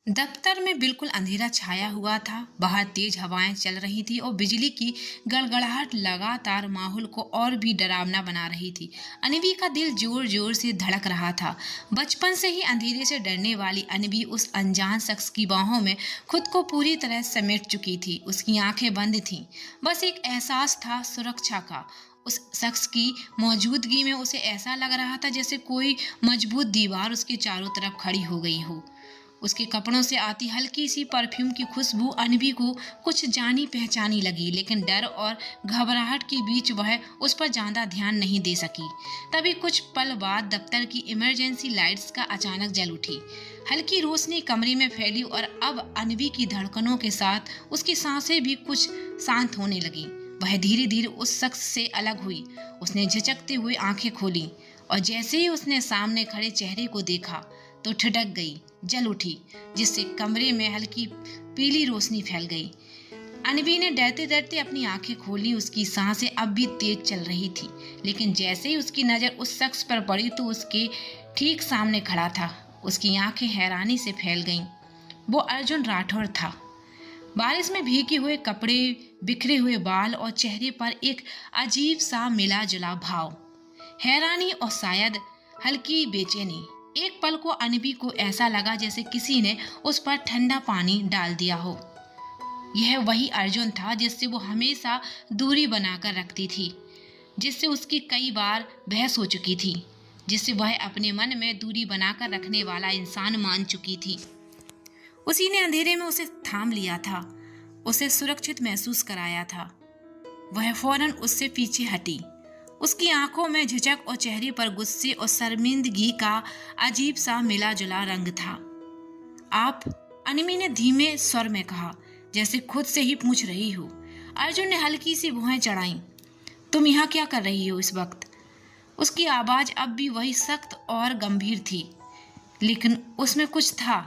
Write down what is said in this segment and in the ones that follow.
दफ्तर में बिल्कुल अंधेरा छाया हुआ था। बाहर तेज हवाएं चल रही थी और बिजली की गड़गड़ाहट लगातार माहौल को और भी डरावना बना रही थी। अनवी का दिल जोर जोर से धड़क रहा था। बचपन से ही अंधेरे से डरने वाली अनवी उस अनजान शख्स की बाहों में खुद को पूरी तरह समेट चुकी थी। उसकी आंखें बंद थीं। बस एक एहसास था, सुरक्षा का। उस शख्स की मौजूदगी में उसे ऐसा लग रहा था जैसे कोई मजबूत दीवार उसके चारों तरफ खड़ी हो गई हो। उसके कपड़ों से आती हल्की सी परफ्यूम की खुशबू अनवी को कुछ जानी पहचानी लगी, लेकिन डर और घबराहट के बीच वह उस पर ज्यादा ध्यान नहीं दे सकी। तभी कुछ पल बाद दफ्तर की इमरजेंसी लाइट्स का अचानक जल उठी। हल्की रोशनी कमरे में फैली और अब अनवी की धड़कनों के साथ उसकी सांसें भी कुछ शांत होने लगी। वह धीरे धीरे उस शख्स से अलग हुई। उसने झिझकते हुए आंखें खोली और जैसे ही उसने सामने खड़े चेहरे को देखा तो ठिठक गई, जल उठी, जिससे कमरे में हल्की पीली रोशनी फैल गई। अनवी ने डरते डरते अपनी आंखें खोली। उसकी सांसें अब भी तेज चल रही थी, लेकिन जैसे ही उसकी नजर उस शख्स पर पड़ी तो उसके ठीक सामने खड़ा था। उसकी आंखें हैरानी से फैल गईं। वो अर्जुन राठौर था। बारिश में भीगे हुए कपड़े, बिखरे हुए बाल और चेहरे पर एक अजीब सा मिला जुला भाव, हैरानी और शायद हल्की बेचैनी। एक पल को अनवी को ऐसा लगा जैसे किसी ने उस पर ठंडा पानी डाल दिया हो। यह वही अर्जुन था जिससे वो हमेशा दूरी बनाकर रखती थी, जिससे उसकी कई बार बहस हो चुकी थी, जिससे वह अपने मन में दूरी बनाकर रखने वाला इंसान मान चुकी थी। उसी ने अंधेरे में उसे थाम लिया था, उसे सुरक्षित महसूस कराया था। वह फौरन उससे पीछे हटी। उसकी आंखों में झिझक और चेहरे पर गुस्से और शर्मिंदगी का अजीब सा मिला जुला रंग था। आप? अनवी ने धीमे स्वर में कहा, जैसे खुद से ही पूछ रही हो। अर्जुन ने हल्की सी भुएं चढ़ाई। तुम यहाँ क्या कर रही हो इस वक्त? उसकी आवाज अब भी वही सख्त और गंभीर थी, लेकिन उसमें कुछ था,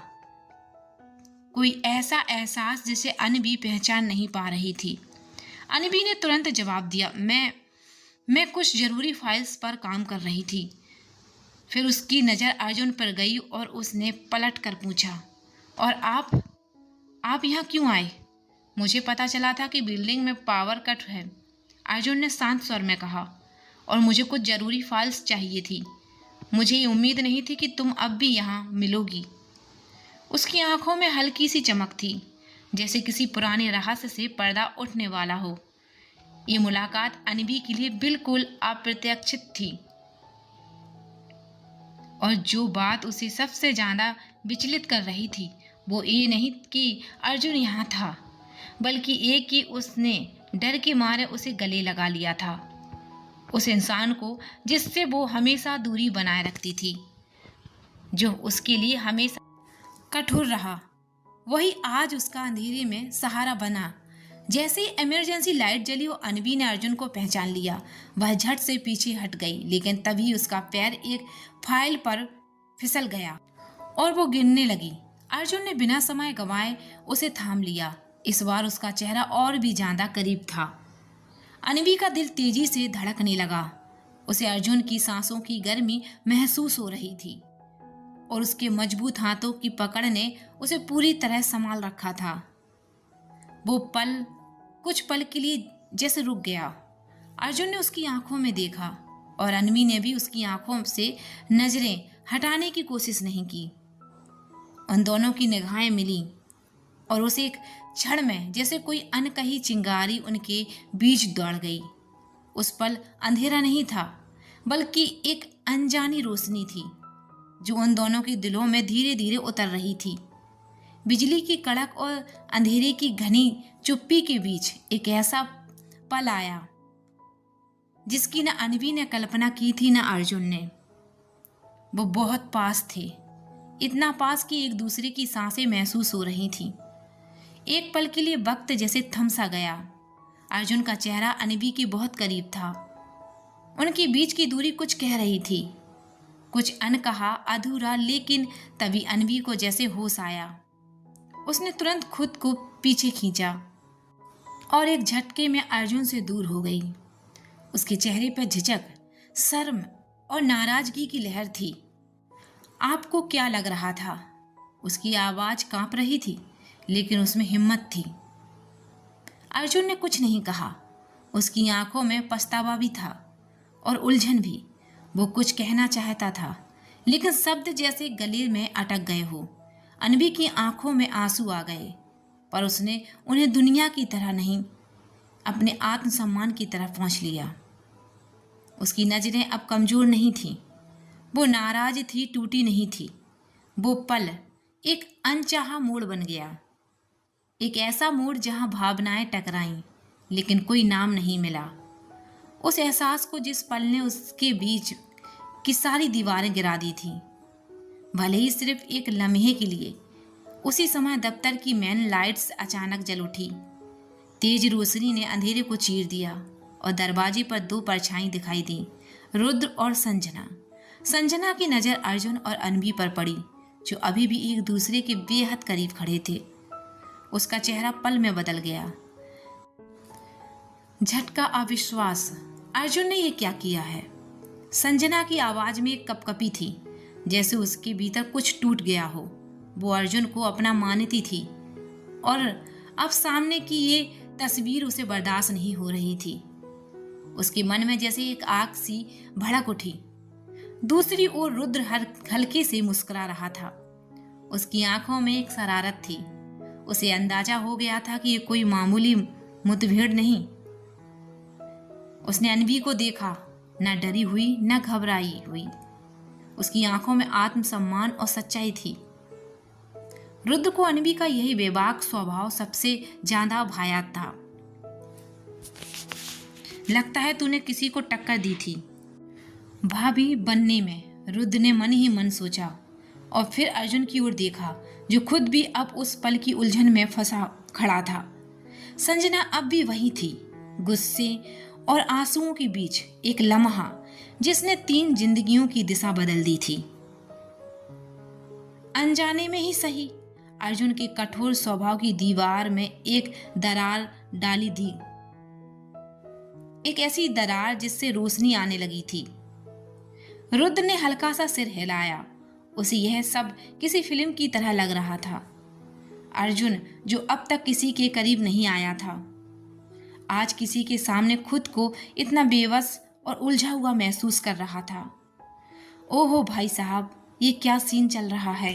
कोई ऐसा एहसास जिसे अनवी पहचान नहीं पा रही थी। अनवी ने तुरंत जवाब दिया, मैं कुछ जरूरी फाइल्स पर काम कर रही थी। फिर उसकी नज़र अर्जुन पर गई और उसने पलट कर पूछा, और आप यहाँ क्यों आए? मुझे पता चला था कि बिल्डिंग में पावर कट है, अर्जुन ने शांत स्वर में कहा, और मुझे कुछ जरूरी फाइल्स चाहिए थी। मुझे ये उम्मीद नहीं थी कि तुम अब भी यहाँ मिलोगी। उसकी आंखों में हल्की सी चमक थी, जैसे किसी पुराने रहस्य से पर्दा उठने वाला हो। ये मुलाकात अनवी के लिए बिल्कुल अप्रत्याशित थी, और जो बात उसे सबसे ज्यादा विचलित कर रही थी वो ये नहीं कि अर्जुन यहाँ था, बल्कि ये कि उसने डर के मारे उसे गले लगा लिया था। उस इंसान को जिससे वो हमेशा दूरी बनाए रखती थी, जो उसके लिए हमेशा कठोर रहा, वही आज उसका अंधेरे में सहारा बना। जैसे ही इमरजेंसी लाइट जली और अनवी ने अर्जुन को पहचान लिया, वह झट से पीछे हट गई, लेकिन तभी उसका पैर एक फाइल पर फिसल गया और वो गिरने लगी। अर्जुन ने बिना समय गंवाए उसे थाम लिया। इस बार उसका चेहरा और भी ज्यादा करीब था। अनवी का दिल तेजी से धड़कने लगा। उसे अर्जुन की सांसों की गर्मी महसूस हो रही थी और उसके मजबूत हाथों की पकड़ ने उसे पूरी तरह संभाल रखा था। वो पल कुछ पल के लिए जैसे रुक गया। अर्जुन ने उसकी आंखों में देखा और अनवी ने भी उसकी आंखों से नजरें हटाने की कोशिश नहीं की। उन दोनों की निगाहें मिली और उसे एक क्षण में जैसे कोई अनकही चिंगारी उनके बीच दौड़ गई। उस पल अंधेरा नहीं था, बल्कि एक अनजानी रोशनी थी जो उन दोनों के दिलों में धीरे धीरे उतर रही थी। बिजली की कड़क और अंधेरे की घनी चुप्पी के बीच एक ऐसा पल आया जिसकी न अनवी ने कल्पना की थी न अर्जुन ने। वो बहुत पास थे, इतना पास कि एक दूसरे की सांसें महसूस हो रही थीं। एक पल के लिए वक्त जैसे थम सा गया। अर्जुन का चेहरा अनवी के बहुत करीब था। उनके बीच की दूरी कुछ कह रही थी, कुछ अनकहा, अधूरा। लेकिन तभी अनवी को जैसे होश आया। उसने तुरंत खुद को पीछे खींचा और एक झटके में अर्जुन से दूर हो गई। उसके चेहरे पर झिझक, शर्म और नाराजगी की लहर थी। आपको क्या लग रहा था? उसकी आवाज़ कांप रही थी, लेकिन उसमें हिम्मत थी। अर्जुन ने कुछ नहीं कहा। उसकी आंखों में पछतावा भी था और उलझन भी। वो कुछ कहना चाहता था, लेकिन शब्द जैसे गले में अटक गए हो। अनवी की आंखों में आंसू आ गए, पर उसने उन्हें दुनिया की तरह नहीं, अपने आत्मसम्मान की तरफ पहुंच लिया। उसकी नज़रें अब कमज़ोर नहीं थीं। वो नाराज थी, टूटी नहीं थी। वो पल एक अनचाहा मोड़ बन गया, एक ऐसा मोड़ जहां भावनाएं टकराईं, लेकिन कोई नाम नहीं मिला। उस एहसास को जिस पल ने उसके बीच की सारी दीवारें गिरा दी थीं, भले ही सिर्फ एक लम्हे के लिए। उसी समय दफ्तर की मेन लाइट्स अचानक जल उठी। तेज रोशनी ने अंधेरे को चीर दिया और दरवाजे पर दो परछाई दिखाई दी, रुद्र और संजना। संजना की नज़र अर्जुन और अनवी पर पड़ी, जो अभी भी एक दूसरे के बेहद करीब खड़े थे। उसका चेहरा पल में बदल गया। झटका, अविश्वास, अर्जुन ने ये क्या किया है? संजना की आवाज़ में एक कपकपी थी, जैसे उसके भीतर कुछ टूट गया हो। वो अर्जुन को अपना मानती थी और अब सामने की ये तस्वीर उसे बर्दाश्त नहीं हो रही थी। उसके मन में जैसे एक आग सी भड़क उठी। दूसरी ओर रुद्र हल्के से मुस्कुरा रहा था। उसकी आंखों में एक शरारत थी। उसे अंदाजा हो गया था कि ये कोई मामूली मुठभेड़ नहीं। उसने अनवी को देखा, न डरी हुई न घबराई हुई। उसकी आंखों में आत्मसम्मान और सच्चाई थी। रुद्र को अनवी का यही बेबाक स्वभाव सबसे ज्यादा भाया था। लगता है तूने किसी को टक्कर दी थी भाभी बनने में, रुद्र ने मन ही मन सोचा और फिर अर्जुन की ओर देखा, जो खुद भी अब उस पल की उलझन में फंसा खड़ा था। संजना अब भी वही थी, गुस्से और आंसुओं के बीच एक लम्हा जिसने 3 जिंदगियों की दिशा बदल दी थी। अनजाने में ही सही, अर्जुन के कठोर स्वभाव की दीवार में एक दरार डाली दी, एक ऐसी दरार जिससे रोशनी आने लगी थी। रुद्र ने हल्का सा सिर हिलाया। उसे यह सब किसी फिल्म की तरह लग रहा था। अर्जुन, जो अब तक किसी के करीब नहीं आया था, आज किसी के सामने खुद को इतना बेबस और उलझा हुआ महसूस कर रहा था। ओहो भाई साहब, ये क्या सीन चल रहा है?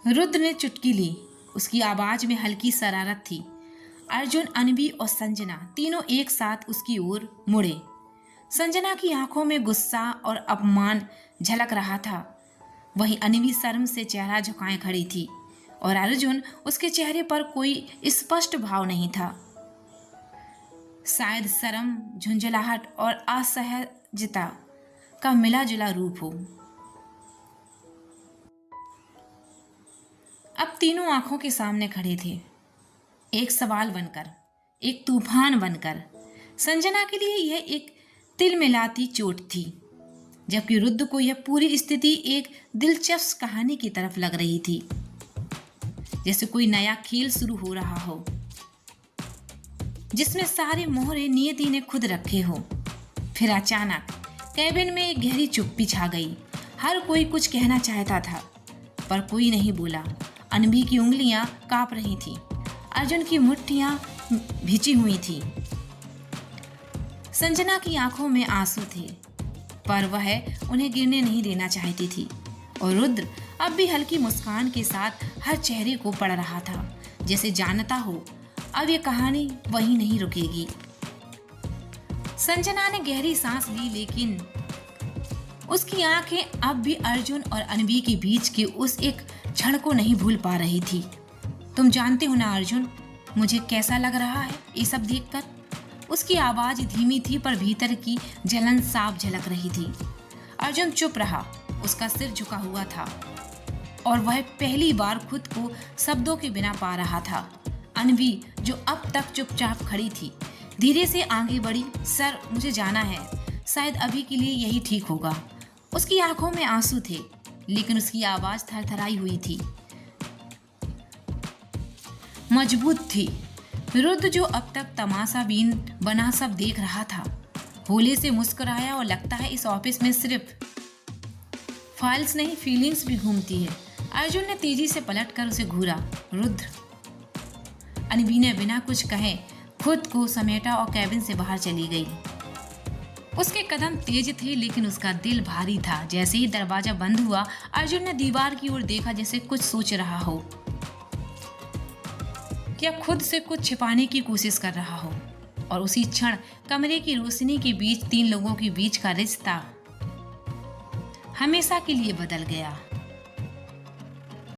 रुद्र ने चुटकी ली। उसकी आवाज में हल्की शरारत थी। अर्जुन, अनवी और संजना तीनों एक साथ उसकी ओर मुड़े। संजना की आंखों में गुस्सा और अपमान झलक रहा था। वहीं अनवी शर्म से चेहरा झुकाए खड़ी थी और अर्जुन, उसके चेहरे पर कोई स्पष्ट भाव नहीं था। शायद शर्म, झुंझलाहट और असहजता का मिला जुला रूप हो। अब तीनों आंखों के सामने खड़े थे, एक सवाल बनकर, एक तूफान बनकर। संजना के लिए यह एक तिल मिलाती चोट थी, जबकि रुद्र को यह पूरी स्थिति एक दिलचस्प कहानी की तरफ लग रही थी, जैसे कोई नया खेल शुरू हो रहा हो, जिसमें सारे मोहरे नियति ने खुद रखे हो। फिर अचानक कैबिन में एक गहरी चुप्पी छा गई। हर कोई कुछ कहना चाहता था, पर कोई नहीं बोला। अनवी की उंगलियां कांप रही थीं। अर्जुन की मुट्ठियां भिजी हुई थीं। संजना की आंखों में आंसू थे, पर वह उन्हें गिरने नहीं देना चाहती थी। और रुद्र अब भी हल्की मुस्कान के साथ हर चेहरे को पढ़ रहा था, जैसे जानता हो अब ये कहानी वहीं नहीं रुकेगी। संजना ने गहरी सांस ली, लेकिन उसकी आंखें अब भी अर्जुन और अनवी के बीच के उस एक क्षण को नहीं भूल पा रही थी। तुम जानते हो ना अर्जुन, मुझे कैसा लग रहा है ये सब देखकर। उसकी आवाज धीमी थी, पर भीतर की जलन साफ झलक रही थी। अर्जुन चुप रहा। उसका सिर झुका हुआ था और वह पहली बार खुद को शब्दों के बिना पा रहा था। अनवी, जो अब तक चुपचाप खड़ी थी, धीरे से आगे बढ़ी। सर, मुझे जाना है, शायद अभी के लिए यही ठीक होगा। उसकी आंखों में आंसू थे, लेकिन उसकी आवाज थरथराई हुई थी, मजबूत थी। रुद्र, जो अब तक तमाशा बीन बना सब देख रहा था, होले से मुस्कुराया और लगता है इस ऑफिस में सिर्फ फाइल्स नहीं, फीलिंग्स भी घूमती है। अर्जुन ने तेजी से पलटकर उसे घूरा। रुद्र। अनवी ने बिना कुछ कहे खुद को समेटा और कैबिन से बाहर चली गई। उसके कदम तेज थे लेकिन उसका दिल भारी था। जैसे ही दरवाजा बंद हुआ, अर्जुन ने दीवार की ओर देखा, जैसे कुछ सोच रहा हो या खुद से कुछ छिपाने की कोशिश कर रहा हो। और उसी क्षण कमरे की रोशनी के बीच 3 लोगों के बीच का रिश्ता हमेशा के लिए बदल गया।